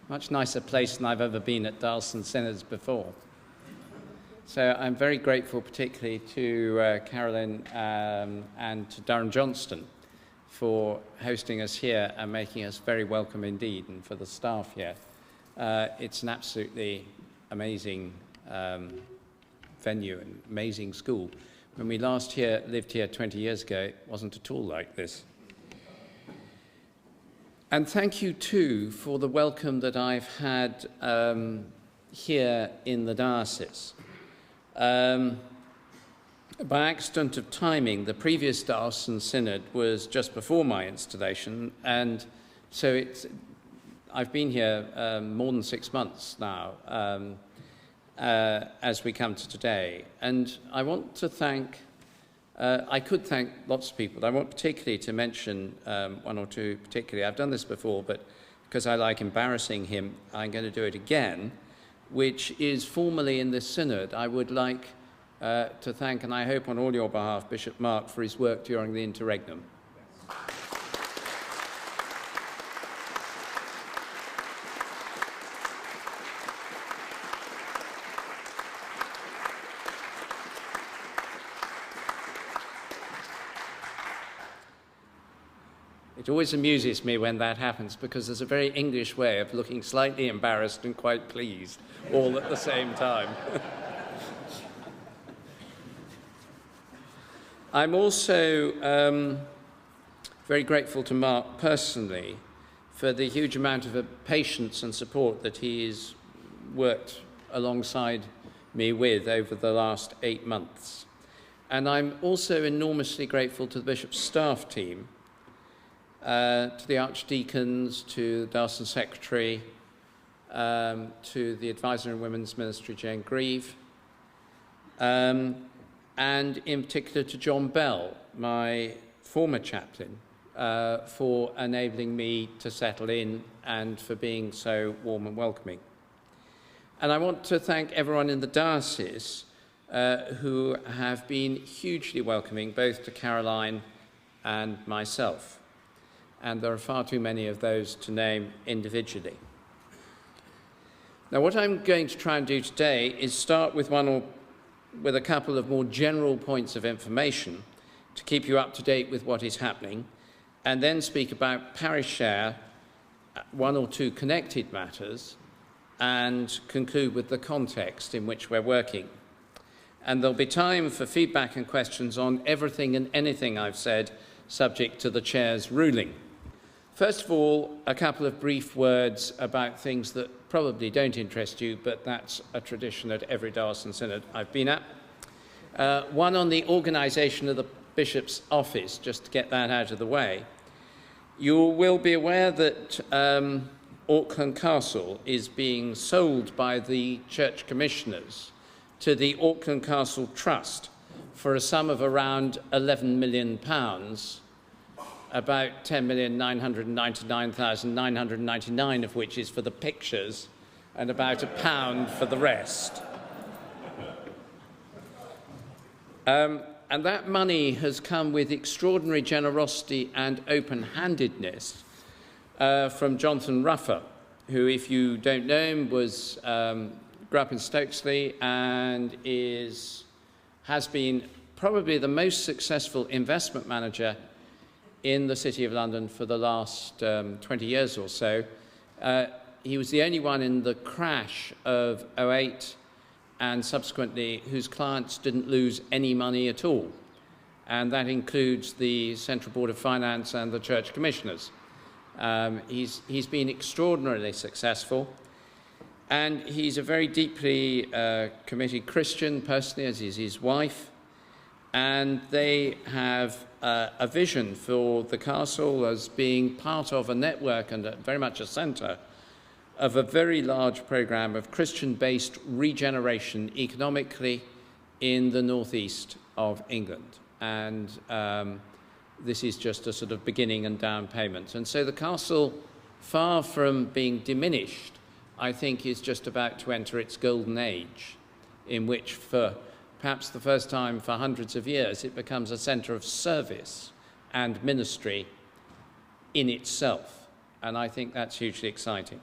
much nicer place than I've ever been at Darlston Synods before. So I'm very grateful particularly to Carolyn and to Durham Johnstone for hosting us here and making us very welcome indeed, and for the staff here. It's an absolutely amazing venue and amazing school. When we last lived here 20 years ago, it wasn't at all like this. And thank you too for the welcome that I've had here in the diocese. By accident of timing, the previous Darlston Synod was just before my installation, and so I've been here more than 6 months now as we come to today. And I want to thank, I could thank lots of people. I want particularly to mention one or two particularly. I've done this before, but because I like embarrassing him, I'm going to do it again, which is formally in this synod. I would like to thank, and I hope on all your behalf, Bishop Mark for his work during the interregnum. It always amuses me when that happens, because there's a very English way of looking slightly embarrassed and quite pleased all at the same time. I'm also very grateful to Mark personally for the huge amount of patience and support that he's worked alongside me with over the last 8 months. And I'm also enormously grateful to the Bishop's staff team, to the archdeacons, to the Darlston secretary, to the advisor in women's ministry, Jane Grieve, and in particular to John Bell, my former chaplain, for enabling me to settle in and for being so warm and welcoming. And I want to thank everyone in the diocese who have been hugely welcoming, both to Caroline and myself. And there are far too many of those to name individually. Now, what I'm going to try and do today is start with a couple of more general points of information to keep you up to date with what is happening, and then speak about parish share, 1 or 2 connected matters, and conclude with the context in which we're working. And there'll be time for feedback and questions on everything and anything I've said, subject to the chair's ruling. First of all, a couple of brief words about things that probably don't interest you, but that's a tradition at every Darlston Synod I've been at. One on the organisation of the Bishop's office, just to get that out of the way. You will be aware that Auckland Castle is being sold by the church commissioners to the Auckland Castle Trust for a sum of around £11 million, about 10,999,999 of which is for the pictures, and about £1 for the rest. And that money has come with extraordinary generosity and open-handedness from Jonathan Ruffer, who, if you don't know him, grew up in Stokesley and has been probably the most successful investment manager in the City of London for the last 20 years or so. He was the only one in the crash of '08 and subsequently whose clients didn't lose any money at all. And that includes the Central Board of Finance and the Church Commissioners. He's been extraordinarily successful, and he's a very deeply committed Christian personally, as is his wife, and they have a vision for the castle as being part of a network and very much a centre of a very large programme of Christian-based regeneration economically in the northeast of England. And this is just a sort of beginning and down payment. And so the castle, far from being diminished, I think is just about to enter its golden age, in which for perhaps the first time for hundreds of years, it becomes a centre of service and ministry in itself. and I think that's hugely exciting.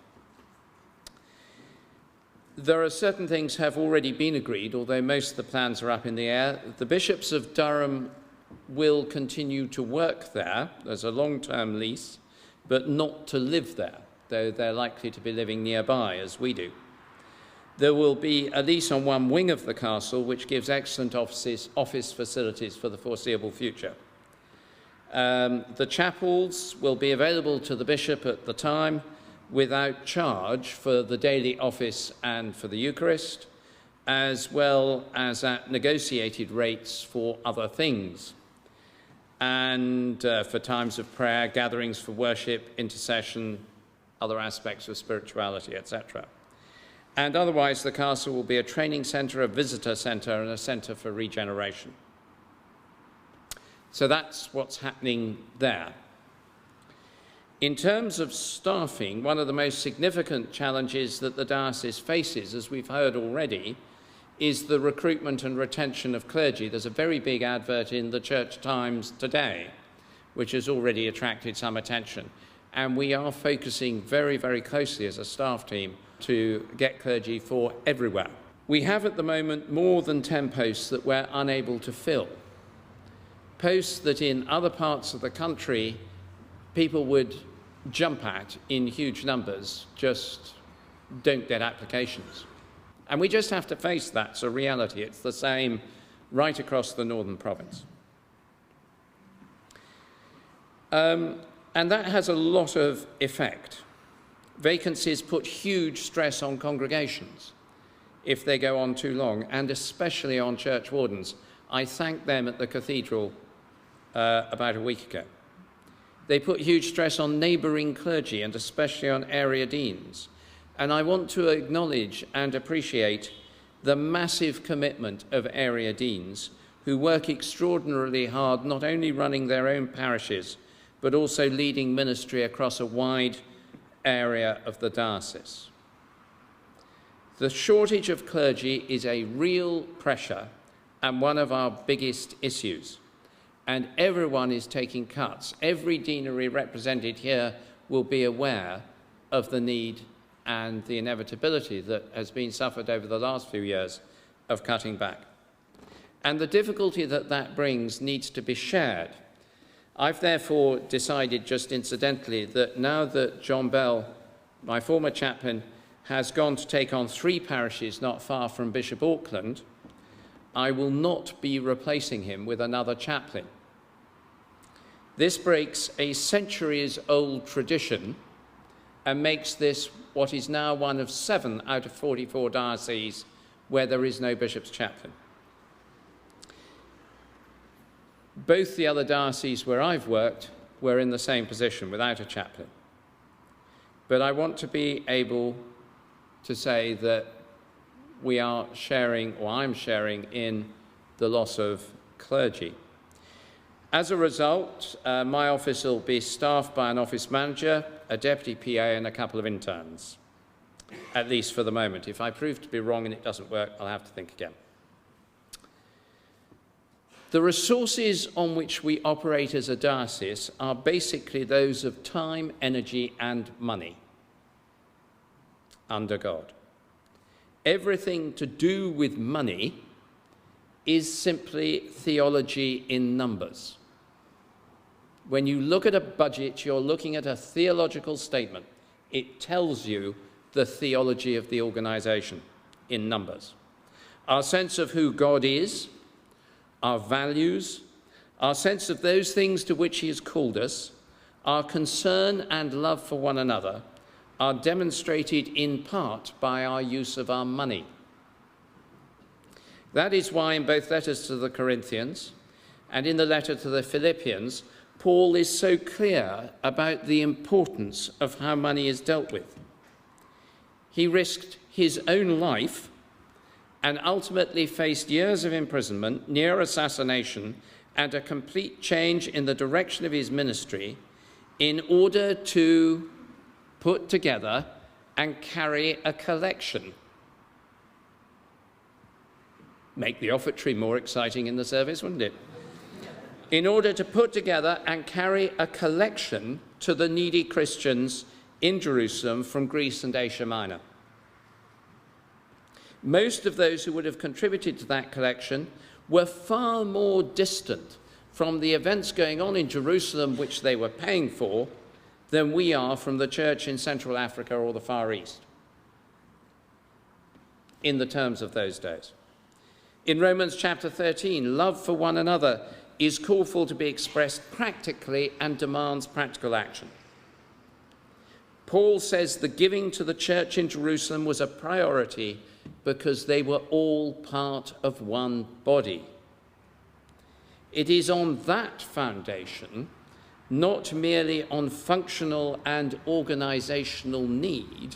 There are certain things have already been agreed, although most of the plans are up in the air. The Bishops of Durham will continue to work there. There's a long-term lease, but not to live there, though they're likely to be living nearby, as we do. There will be a lease on one wing of the castle, which gives excellent office facilities for the foreseeable future. The chapels will be available to the bishop at the time without charge for the daily office and for the Eucharist, as well as at negotiated rates for other things, and for times of prayer, gatherings for worship, intercession, other aspects of spirituality, etc. And otherwise, the castle will be a training centre, a visitor centre, and a centre for regeneration. So that's what's happening there. In terms of staffing, one of the most significant challenges that the diocese faces, as we've heard already, is the recruitment and retention of clergy. There's a very big advert in the Church Times today, which has already attracted some attention. And we are focusing very, very closely as a staff team to get clergy for everywhere. We have at the moment more than 10 posts that we're unable to fill. Posts that in other parts of the country people would jump at in huge numbers, just don't get applications. And we just have to face that. It's a reality. It's the same right across the northern province. And that has a lot of effect. Vacancies put huge stress on congregations if they go on too long, and especially on church wardens. I thanked them at the cathedral about a week ago. They put huge stress on neighbouring clergy and especially on area deans. And I want to acknowledge and appreciate the massive commitment of area deans who work extraordinarily hard, not only running their own parishes, but also leading ministry across a wide area of the diocese. The shortage of clergy is a real pressure and one of our biggest issues. And everyone is taking cuts. Every deanery represented here will be aware of the need and the inevitability that has been suffered over the last few years of cutting back. And the difficulty that that brings needs to be shared. I've therefore decided, just incidentally, that now that John Bell, my former chaplain, has gone to take on 3 parishes not far from Bishop Auckland, I will not be replacing him with another chaplain. This breaks a centuries-old tradition and makes this what is now one of 7 out of 44 dioceses where there is no bishop's chaplain. Both the other dioceses where I've worked were in the same position, without a chaplain. But I want to be able to say that we are sharing, or I'm sharing, in the loss of clergy. As a result, my office will be staffed by an office manager, a deputy PA, and a couple of interns, at least for the moment. If I prove to be wrong and it doesn't work, I'll have to think again. The resources on which we operate as a diocese are basically those of time, energy, and money under God. Everything to do with money is simply theology in numbers. When you look at a budget, you're looking at a theological statement. It tells you the theology of the organisation in numbers. Our sense of who God is, our values, our sense of those things to which he has called us, our concern and love for one another are demonstrated in part by our use of our money. That is why in both letters to the Corinthians and in the letter to the Philippians, Paul is so clear about the importance of how money is dealt with. He risked his own life and ultimately faced years of imprisonment, near assassination, and a complete change in the direction of his ministry in order to put together and carry a collection. Make the offertory more exciting in the service, wouldn't it? In order to put together and carry a collection to the needy Christians in Jerusalem from Greece and Asia Minor. Most of those who would have contributed to that collection were far more distant from the events going on in Jerusalem which they were paying for than we are from the church in Central Africa or the Far East, in the terms of those days. In Romans chapter 13, love for one another is called for to be expressed practically and demands practical action. Paul says the giving to the church in Jerusalem was a priority because they were all part of one body. It is on that foundation, not merely on functional and organizational need,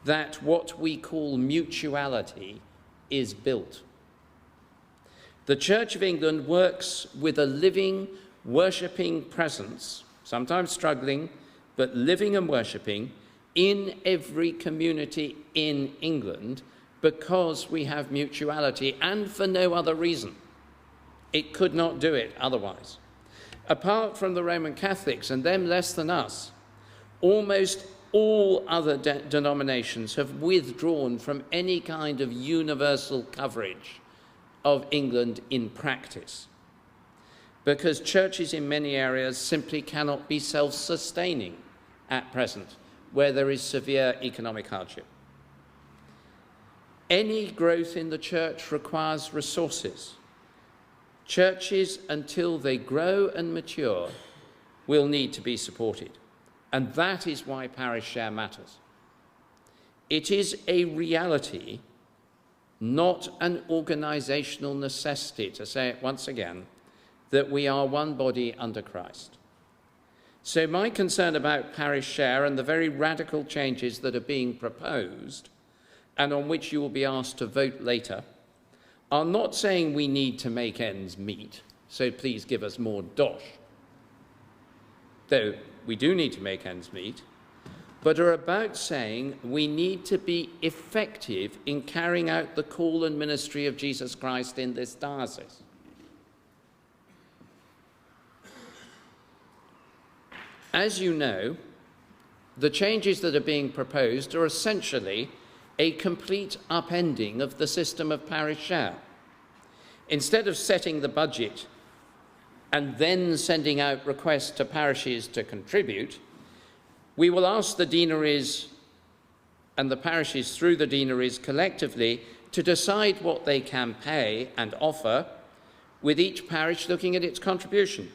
that what we call mutuality is built. The Church of England works with a living, worshipping presence, sometimes struggling, but living and worshipping in every community in England because we have mutuality and for no other reason. It could not do it otherwise. Apart from the Roman Catholics, and them less than us, almost all other denominations have withdrawn from any kind of universal coverage of England in practice, because churches in many areas simply cannot be self-sustaining at present, where there is severe economic hardship. Any growth in the church requires resources. Churches, until they grow and mature, will need to be supported. And that is why parish share matters. It is a reality, not an organizational necessity, to say it once again, that we are one body under Christ. So my concern about parish share and the very radical changes that are being proposed, and on which you will be asked to vote later, are not saying we need to make ends meet, so please give us more dosh, though we do need to make ends meet, but are about saying we need to be effective in carrying out the call and ministry of Jesus Christ in this diocese. As you know, the changes that are being proposed are essentially a complete upending of the system of parish share. Instead of setting the budget and then sending out requests to parishes to contribute, we will ask the deaneries and the parishes through the deaneries collectively to decide what they can pay and offer, with each parish looking at its contribution.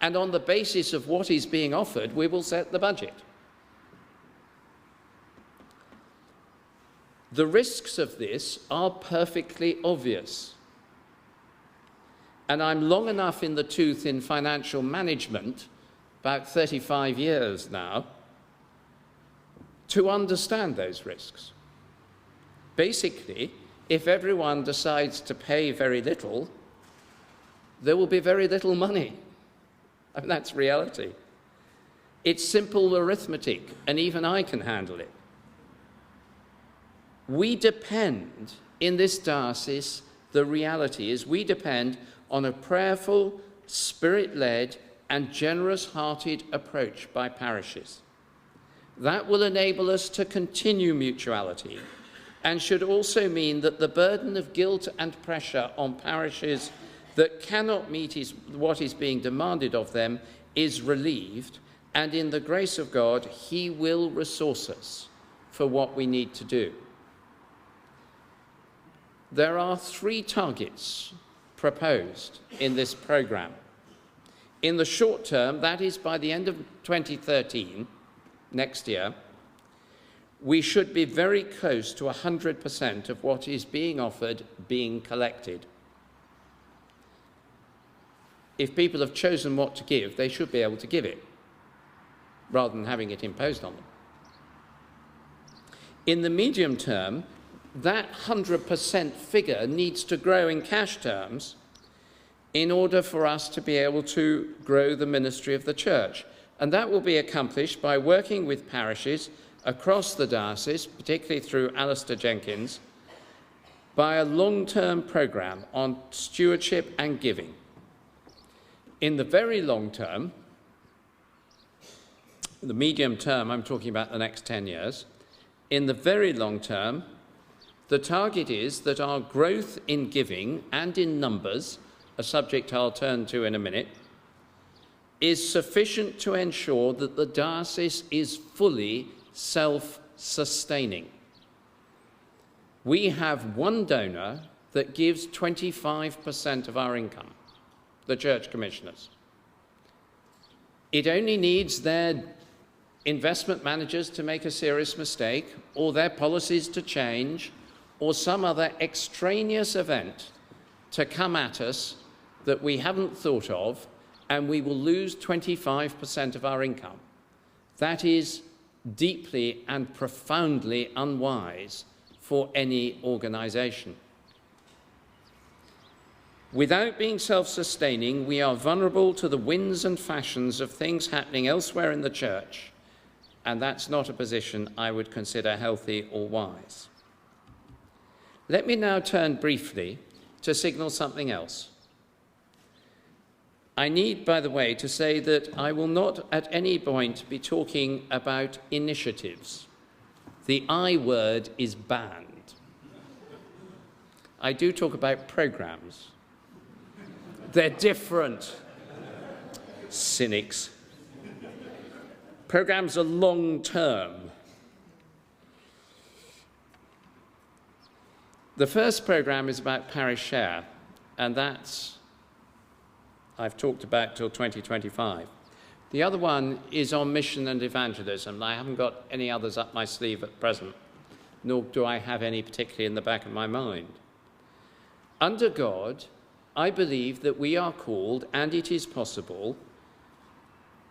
And on the basis of what is being offered, we will set the budget. The risks of this are perfectly obvious. And I'm long enough in the tooth in financial management, about 35 years now, to understand those risks. Basically, if everyone decides to pay very little, there will be very little money. And that's reality. It's simple arithmetic, and even I can handle it. We depend, in this diocese, the reality is we depend on a prayerful, spirit-led, and generous-hearted approach by parishes. That will enable us to continue mutuality, and should also mean that the burden of guilt and pressure on parishes that cannot meet what is being demanded of them is relieved, and in the grace of God, He will resource us for what we need to do. There are 3 targets proposed in this programme. In the short term, that is by the end of 2013, next year, we should be very close to 100% of what is being offered being collected. If people have chosen what to give, they should be able to give it, rather than having it imposed on them. In the medium term, that 100% figure needs to grow in cash terms in order for us to be able to grow the ministry of the church. And that will be accomplished by working with parishes across the diocese, particularly through Alistair Jenkins, by a long-term programme on stewardship and giving. In the very long term, the medium term, I'm talking about the next 10 years. In the very long term, the target is that our growth in giving and in numbers, a subject I'll turn to in a minute, is sufficient to ensure that the diocese is fully self-sustaining. We have one donor that gives 25% of our income, the church commissioners. It only needs their investment managers to make a serious mistake, or their policies to change, or some other extraneous event to come at us that we haven't thought of, and we will lose 25% of our income. That is deeply and profoundly unwise for any organisation. Without being self-sustaining, we are vulnerable to the winds and fashions of things happening elsewhere in the church, and that's not a position I would consider healthy or wise. Let me now turn briefly to signal something else. I need, by the way, to say that I will not at any point be talking about initiatives. The I word is banned. I do talk about programmes. They're different. Cynics. Programmes are long-term. The first programme is about parish share, and that's I've talked about till 2025. The other one is on mission and evangelism. I haven't got any others up my sleeve at present, nor do I have any particularly in the back of my mind. Under God, I believe that we are called, and it is possible,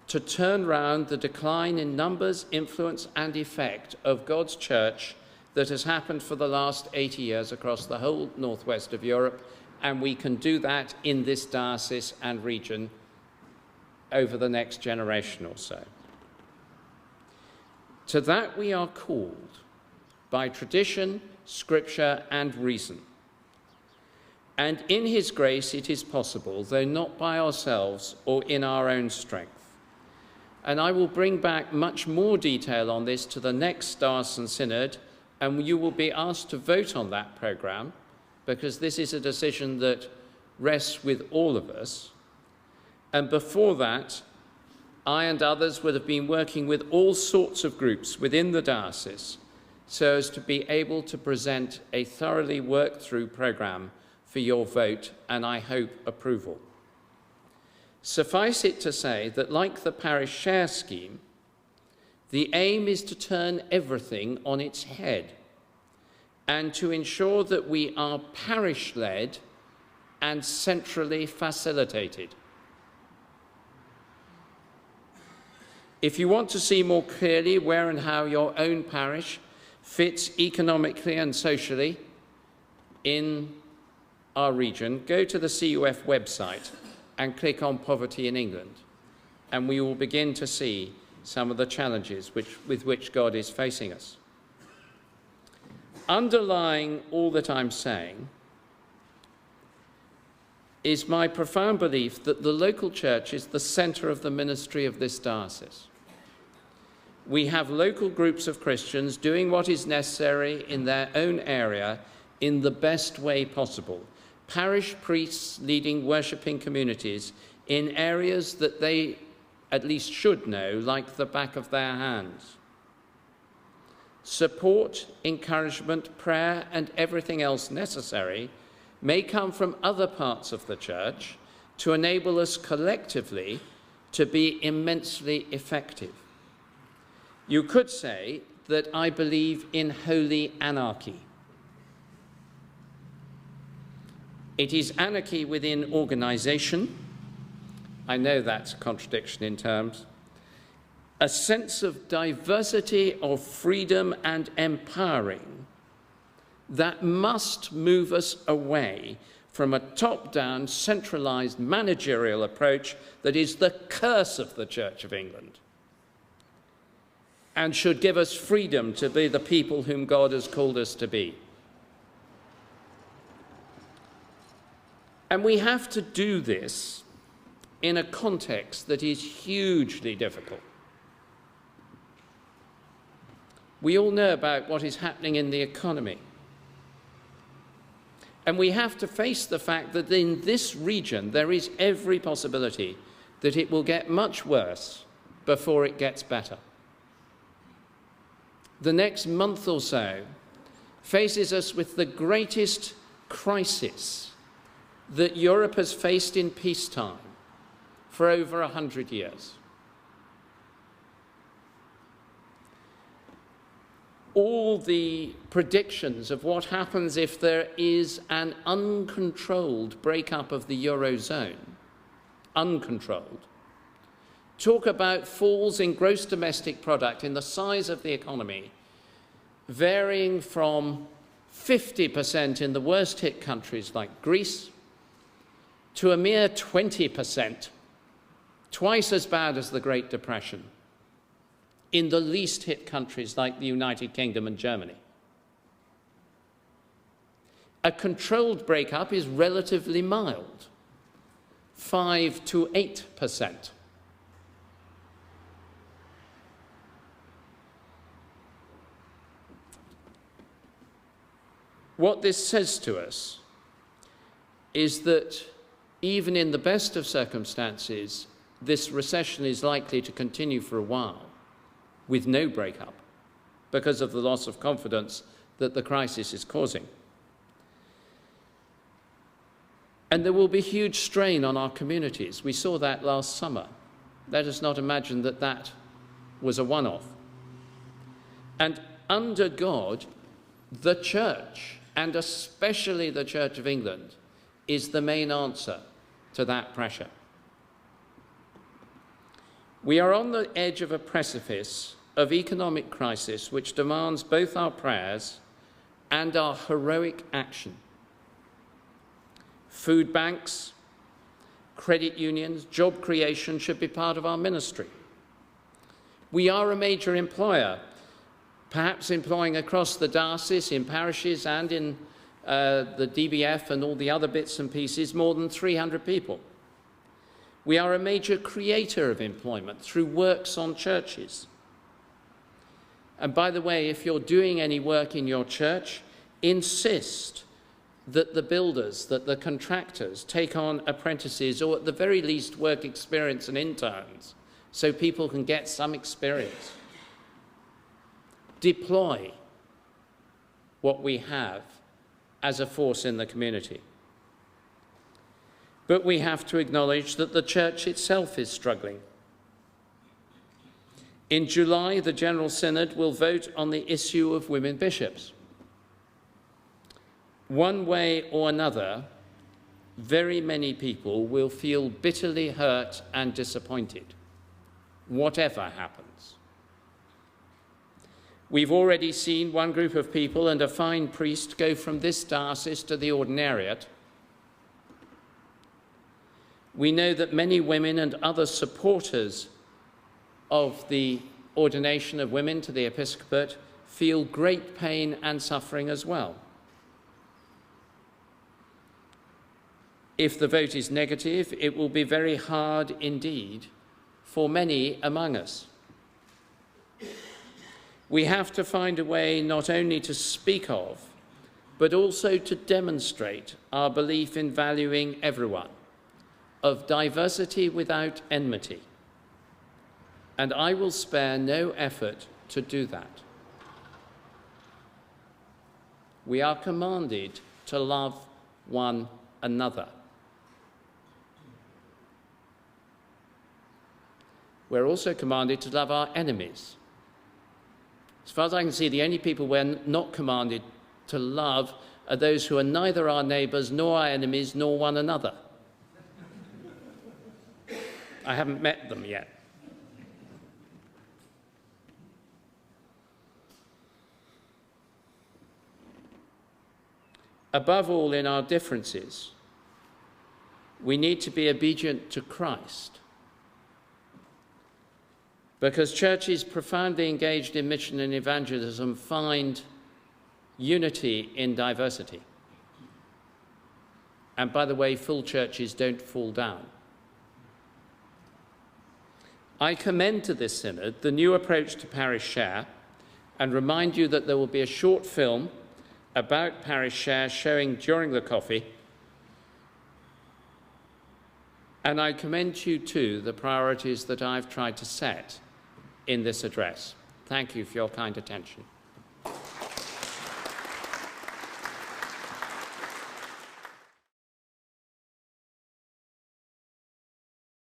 to turn round the decline in numbers, influence, and effect of God's church that has happened for the last 80 years across the whole northwest of Europe, and we can do that in this diocese and region over the next generation or so. To that we are called by tradition, scripture, and reason. And in his grace it is possible, though not by ourselves or in our own strength. And I will bring back much more detail on this to the next diocesan synod, and you will be asked to vote on that programme, because this is a decision that rests with all of us. And before that, I and others would have been working with all sorts of groups within the diocese so as to be able to present a thoroughly worked through programme for your vote and, I hope, approval. Suffice it to say that, like the parish share scheme, the aim is to turn everything on its head and to ensure that we are parish-led and centrally facilitated. If you want to see more clearly where and how your own parish fits economically and socially in our region, go to the CUF website and click on Poverty in England, and we will begin to see some of the challenges with which God is facing us. Underlying all that I'm saying is my profound belief that the local church is the centre of the ministry of this diocese. We have local groups of Christians doing what is necessary in their own area in the best way possible. Parish priests leading worshipping communities in areas that they at least should know like the back of their hands. Support, encouragement, prayer, and everything else necessary may come from other parts of the church to enable us collectively to be immensely effective. You could say that I believe in holy anarchy. It is anarchy within organisation. I know that's a contradiction in terms. A sense of diversity, of freedom and empowering that must move us away from a top-down, centralised managerial approach that is the curse of the Church of England and should give us freedom to be the people whom God has called us to be. And we have to do this in a context that is hugely difficult. We all know about what is happening in the economy. And we have to face the fact that in this region there is every possibility that it will get much worse before it gets better. The next month or so faces us with the greatest crisis that Europe has faced in peacetime for over 100 years. All the predictions of what happens if there is an uncontrolled breakup of the Eurozone, uncontrolled, talk about falls in gross domestic product in the size of the economy, varying from 50% in the worst hit countries like Greece to a mere 20%, twice as bad as the Great Depression, in the least hit countries like the United Kingdom and Germany. A controlled breakup is relatively mild, 5 to 8%. What this says to us is that even in the best of circumstances, this recession is likely to continue for a while with no breakup because of the loss of confidence that the crisis is causing. And there will be huge strain on our communities. We saw that last summer. Let us not imagine that that was a one-off. And under God, the Church, and especially the Church of England, is the main answer to that pressure. We are on the edge of a precipice of economic crisis which demands both our prayers and our heroic action. Food banks, credit unions, job creation should be part of our ministry. We are a major employer, perhaps employing across the diocese, in parishes and in the DBF and all the other bits and pieces, more than 300 people. We are a major creator of employment through works on churches. And by the way, if you're doing any work in your church, insist that the builders, that the contractors take on apprentices, or at the very least work experience and interns, so people can get some experience. Deploy what we have as a force in the community. But we have to acknowledge that the church itself is struggling. In July, the General Synod will vote on the issue of women bishops. One way or another, very many people will feel bitterly hurt and disappointed, whatever happens. We've already seen one group of people and a fine priest go from this diocese to the ordinariate. We know that many women and other supporters of the ordination of women to the episcopate feel great pain and suffering as well. If the vote is negative, it will be very hard indeed for many among us. We have to find a way not only to speak of, but also to demonstrate our belief in valuing everyone, of diversity without enmity. And I will spare no effort to do that. We are commanded to love one another. We're also commanded to love our enemies. As far as I can see, the only people we're not commanded to love are those who are neither our neighbours, nor our enemies, nor one another. I haven't met them yet. Above all, in our differences, we need to be obedient to Christ, because churches profoundly engaged in mission and evangelism find unity in diversity. And by the way, full churches don't fall down. I commend to this synod the new approach to parish share and remind you that there will be a short film about Parish Share showing during the coffee. And I commend to you too the priorities that I've tried to set in this address. Thank you for your kind attention.